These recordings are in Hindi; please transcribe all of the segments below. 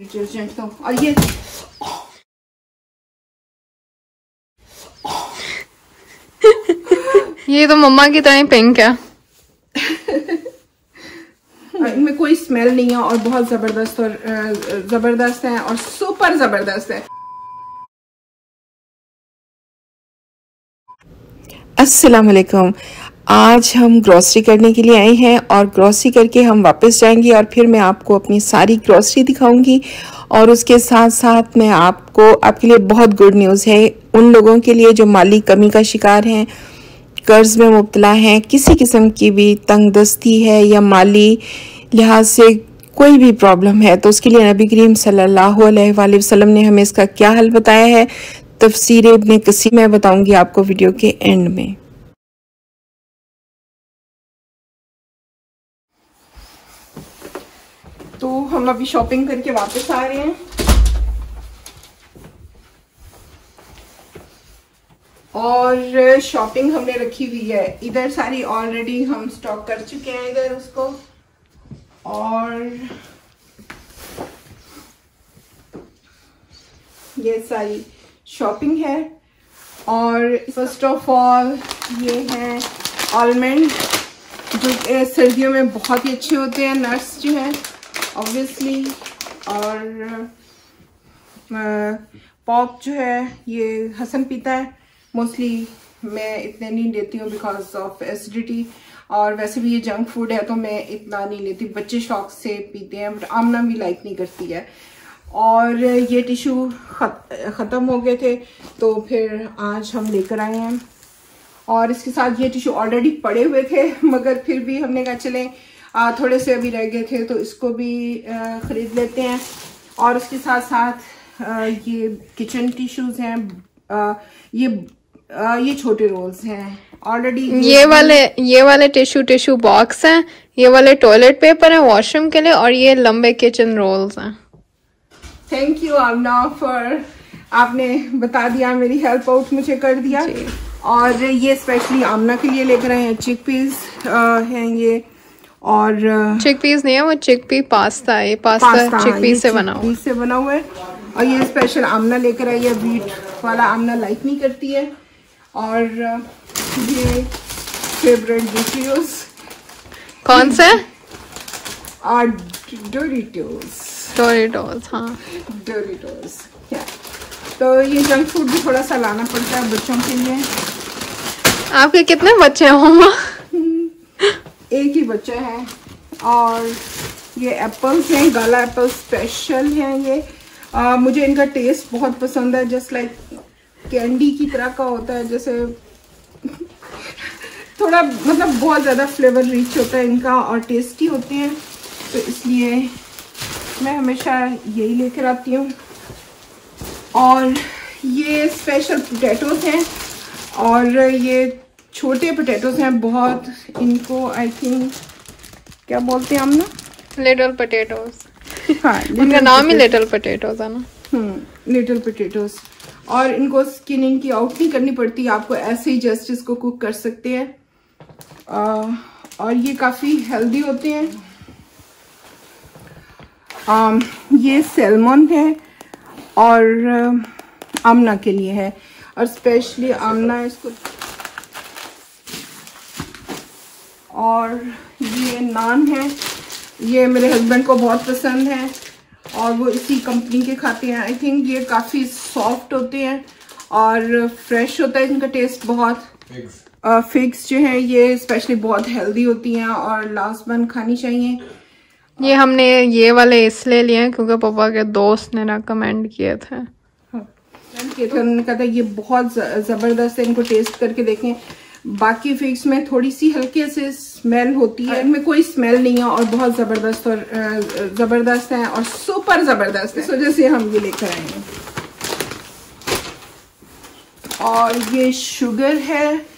डिटर्जेंट तो, और ये तो मम्मा की तरह पिंक है। इनमें कोई स्मेल नहीं है और बहुत जबरदस्त है और सुपर जबरदस्त है। अस्सलाम वालेकुम। आज हम ग्रॉसरी करने के लिए आए हैं और ग्रॉसरी करके हम वापस जाएंगे और फिर मैं आपको अपनी सारी ग्रॉसरी दिखाऊंगी और उसके साथ साथ मैं आपके लिए बहुत गुड न्यूज़ है उन लोगों के लिए जो माली कमी का शिकार हैं, कर्ज में मुब्तला हैं, किसी किस्म की भी तंगदस्ती है या माली लिहाज से कोई भी प्रॉब्लम है तो उसके लिए नबी करीम सल्लल्लाहु अलैहि वसल्लम ने हमें इसका क्या हल बताया है। तफसीर इब्ने कसीर मैं बताऊंगी आपको वीडियो के एंड में। तो हम अभी शॉपिंग करके वापस आ रहे हैं और शॉपिंग हमने रखी हुई है इधर सारी, ऑलरेडी हम स्टॉक कर चुके हैं इधर उसको। और ये सारी शॉपिंग है और फर्स्ट ऑफ ऑल ये है आलमंड जो सर्दियों में बहुत ही अच्छे होते हैं, नट्स जो है ऑब्वियसली। और पॉप जो है ये हसन पीता है, मोस्टली मैं इतने नहीं लेती हूँ बिकॉज ऑफ एसिडिटी, और वैसे भी ये जंक फूड है तो मैं इतना नहीं लेती, बच्चे शौक से पीते हैं बट आमना भी लाइक नहीं करती है। और ये टिश्यू ख़त्म हो गए थे तो फिर आज हम लेकर आए हैं और इसके साथ ये टिश्यू ऑलरेडी पड़े हुए थे मगर फिर भी हमने कहा चलें थोड़े से अभी रह गए थे तो इसको भी ख़रीद लेते हैं। और उसके साथ साथ ये किचन टिश्यूज़ हैं, ये छोटे रोल्स हैं ऑलरेडी। ये वाले टिश्यू बॉक्स हैं, ये वाले टॉयलेट पेपर हैं वॉशरूम के लिए, और ये लंबे किचन रोल्स हैं। थैंक यू आमना फॉर, आपने बता दिया, मेरी हेल्प आउट मुझे कर दिया। और ये स्पेशली आमना के लिए लेकर आए हैं, चिकपीस हैं ये, और चिकपीस नहीं है वो चिकपी पास्ता है, ये पास्ता चिकपीस से बना हुआ है। और ये स्पेशल आमना लेकर आई है, बीट वाला आमना लाइक नहीं करती है। और ये फेवरेट डिशेस कौन से? और डोरिटोस, हाँ डोरिटोस। तो ये जंक फूड भी थोड़ा सा लाना पड़ता है बच्चों के लिए। आपके कितने बच्चे हैं मम्मा? एक ही बच्चा है। और ये एप्पल्स हैं, गाला एप्पल स्पेशल हैं ये। मुझे इनका टेस्ट बहुत पसंद है, जस्ट लाइक कैंडी की तरह का होता है, जैसे थोड़ा मतलब बहुत ज़्यादा फ्लेवर रिच होता है इनका और टेस्टी होते हैं, तो इसलिए मैं हमेशा यही लेकर आती हूँ। और ये स्पेशल पोटैटोज़ हैं और ये छोटे पोटैटोज़ हैं बहुत, इनको आई थिंक क्या बोलते हैं हम ना, लिटिल पोटैटोज़। हाँ, इनका नाम ही लिटिल पोटैटोज़ है ना। Little potatoes. और इनको स्किनिंग की आउट नहीं करनी पड़ती, आपको ऐसे ही जस्ट इसको कुक कर सकते हैं। और ये काफ़ी हेल्दी होते हैं। ये सैल्मन है और आमना के लिए है, और स्पेशली आमना इसको। और ये नान है, ये मेरे हस्बैंड को बहुत पसंद है और वो इसी कंपनी के खाते हैं। आई थिंक ये काफ़ी सॉफ्ट होते हैं और फ्रेश होता है इनका टेस्ट बहुत। फिग्स जो है ये स्पेशली बहुत हेल्दी होती हैं और लास्ट बन खानी चाहिए। ये हमने ये वाले इसलिए लिए हैं क्योंकि पापा के दोस्त ने रेकमेंड किए थे। उन्होंने कहा था ये बहुत ज़बरदस्त है, इनको टेस्ट करके देखें। बाकी फिग्स में थोड़ी सी हल्के से स्मेल होती है, इनमें कोई स्मेल नहीं है और बहुत ज़बरदस्त है और सुपर ज़बरदस्त है, इस वजह से हम ये लेकर आए हैं। और ये शुगर है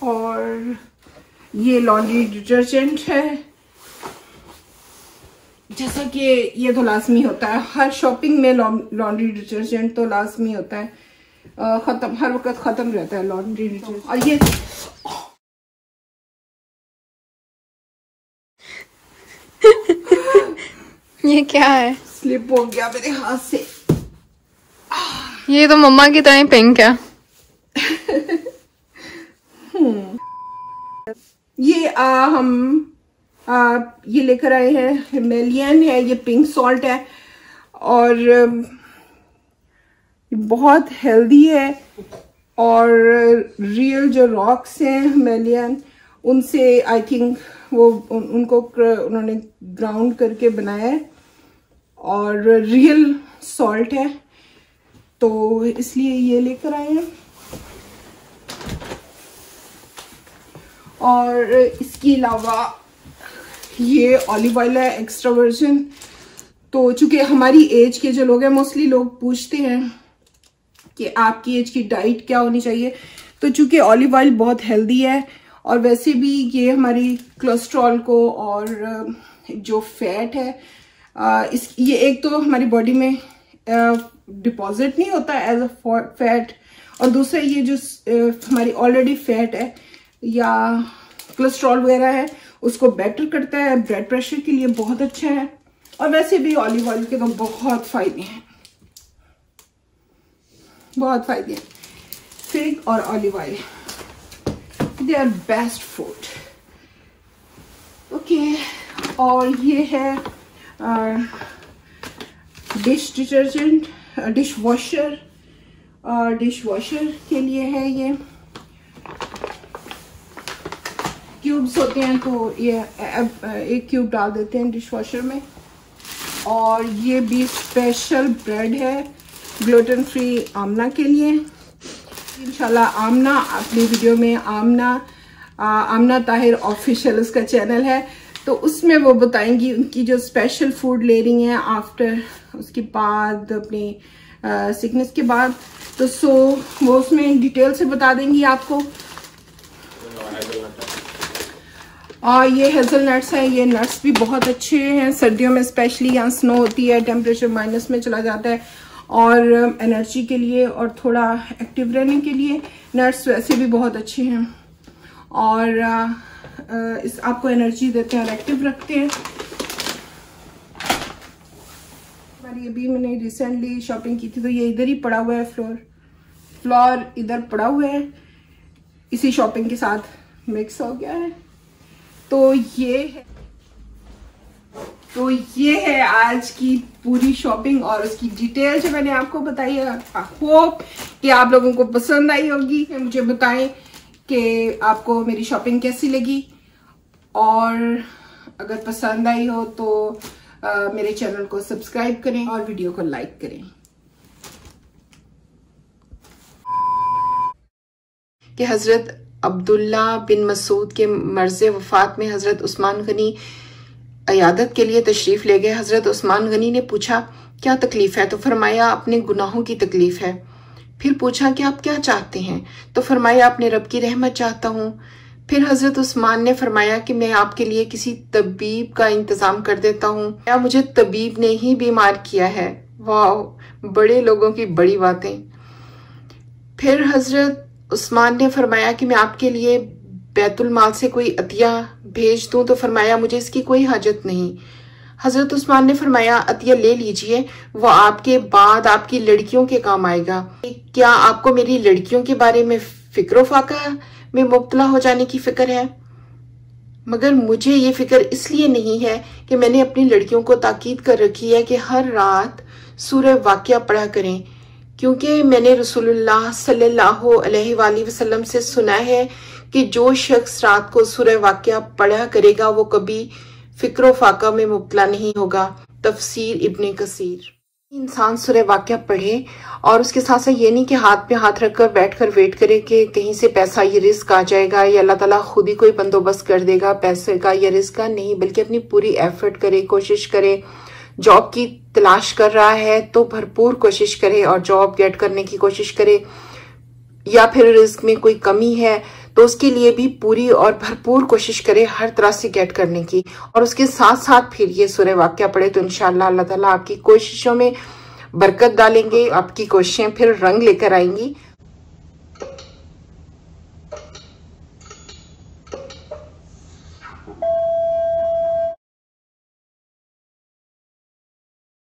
और ये लॉन्ड्री डिटर्जेंट है, जैसा कि ये तो लाजमी होता है हर शॉपिंग में, लॉन्ड्री डिटर्जेंट तो लाजमी होता है, हर वक्त ख़त्म रहता है लॉन्ड्री डिटर्जेंट। और ये ये क्या है? स्लिप हो गया मेरे हाथ से। ये तो मम्मा की तरह पिंक है। ये ये लेकर आए हैं, हिमालयन है, ये पिंक सॉल्ट है और बहुत हेल्दी है और रियल जो रॉक्स हैं हिमालयन, उनसे आई थिंक उनको उन्होंने ग्राउंड करके बनाया है और रियल सॉल्ट है, तो इसलिए ये लेकर आए हैं। और इसके अलावा ये ऑलिव ऑयल है, एक्स्ट्रा वर्जिन। तो चूंकि हमारी एज के जो लोग हैं, मोस्टली लोग पूछते हैं कि आपकी एज की डाइट क्या होनी चाहिए, तो चूंकि ऑलिव ऑयल बहुत हेल्दी है और वैसे भी ये हमारी कोलेस्ट्रॉल को और जो फैट है ये एक तो हमारी बॉडी में डिपॉजिट नहीं होता एज अ फैट, और दूसरा ये जो हमारी ऑलरेडी फैट है या कोलेस्ट्रॉल वगैरह है उसको बेटर करता है, ब्लड प्रेशर के लिए बहुत अच्छा है। और वैसे भी ऑलिव ऑयल के तो बहुत फायदे हैं, बहुत फायदे हैं। फिग और olive oil, they are best food. Okay, और ये है डिश डिटर्जेंट, डिश वॉशर के लिए है। ये क्यूब्स होते हैं, तो ये एक क्यूब डाल देते हैं डिश वॉशर में। और ये भी स्पेशल ब्रेड है ग्लूटेन फ्री आमना के लिए। इंशाल्लाह आमना अपनी वीडियो में आमना ताहिर ऑफिशियल उसका चैनल है, तो उसमें वो बताएंगी उनकी जो स्पेशल फूड ले रही हैं आफ्टर, उसके बाद अपनी सिकनेस के बाद, तो वो उसमें डिटेल से बता देंगी आपको। और ये हेज़लनट्स हैं, ये नट्स भी बहुत अच्छे हैं सर्दियों में, स्पेशली यहाँ स्नो होती है, टेम्परेचर माइनस में चला जाता है, और एनर्जी के लिए और थोड़ा एक्टिव रहने के लिए नट्स वैसे भी बहुत अच्छे हैं और इस आपको एनर्जी देते हैं और एक्टिव रखते हैं। हमारी अभी मैंने रिसेंटली शॉपिंग की थी, तो ये इधर ही पड़ा हुआ है, फ्लोर इधर पड़ा हुआ है, इसी शॉपिंग के साथ मिक्स हो गया है। तो ये है आज की पूरी शॉपिंग और उसकी डिटेल जो मैंने आपको बताई है। आई होप कि आप लोगों को पसंद आई होगी। मुझे बताएं कि आपको मेरी शॉपिंग कैसी लगी, और अगर पसंद आई हो तो मेरे चैनल को सब्सक्राइब करें और वीडियो को लाइक करें। कि हजरत अब्दुल्ला बिन मसूद के मर्ज़ वफात में हजरत उस्मान गनी अयादत के लिए तशरीफ ले गए। हजरत उस्मान गनी ने पूछा क्या तकलीफ है, तो फरमाया अपने गुनाहों की तकलीफ है। फिर पूछा कि आप क्या चाहते हैं, तो फरमाया अपने रब की रहमत चाहता हूँ। फिर हजरत उस्मान ने फरमाया कि मैं आपके लिए किसी तबीब का इंतजाम कर देता हूँ, या मुझे तबीब ने ही बीमार किया है। वाह, बड़े लोगों की बड़ी बातें। फिर हजरत उस्मान ने फरमाया कि मैं आपके लिए बैतुल माल से कोई अतिया भेज दूं, तो फरमाया मुझे इसकी कोई हाजत नहीं। हजरत उस्मान ने फरमाया अतिया ले लीजिए, वो आपके बाद आपकी लड़कियों के काम आएगा। क्या आपको मेरी लड़कियों के बारे में फिक्र फाका में मुब्तला हो जाने की फिक्र है? मगर मुझे ये फिक्र इसलिए नहीं है कि मैंने अपनी लड़कियों को ताकीद कर रखी है कि हर रात सूरह वाक़िया पढ़ा करें, क्योंकि मैंने रसूलुल्लाह सल्लल्लाहु अलैहि वसल्लम से सुना है कि जो शख्स रात को सूरह वाक़िया पढ़ा करेगा वो कभी फिक्र फाका में मुब्तला नहीं होगा। तफसीर इब्ने कसीर। इंसान सूरह वाक़िया पढ़े और उसके साथ साथ ये नहीं कि हाथ पे हाथ रखकर बैठकर वेट करे कि कहीं से पैसा या रिस्क आ जाएगा या अल्लाह ताला खुद ही कोई बंदोबस्त कर देगा पैसे का या रिस्क का, नहीं, बल्कि अपनी पूरी एफर्ट करे, कोशिश करे। जॉब की तलाश कर रहा है तो भरपूर कोशिश करे और जॉब गेट करने की कोशिश करे, या फिर रिस्क में कोई कमी है तो उसके लिए भी पूरी और भरपूर कोशिश करे हर तरह से गेट करने की, और उसके साथ साथ फिर ये सूरह वाक़िया पढ़े, तो इंशाअल्लाह अल्लाह ताला आपकी कोशिशों में बरकत डालेंगे, आपकी कोशिशें फिर रंग लेकर आएंगी।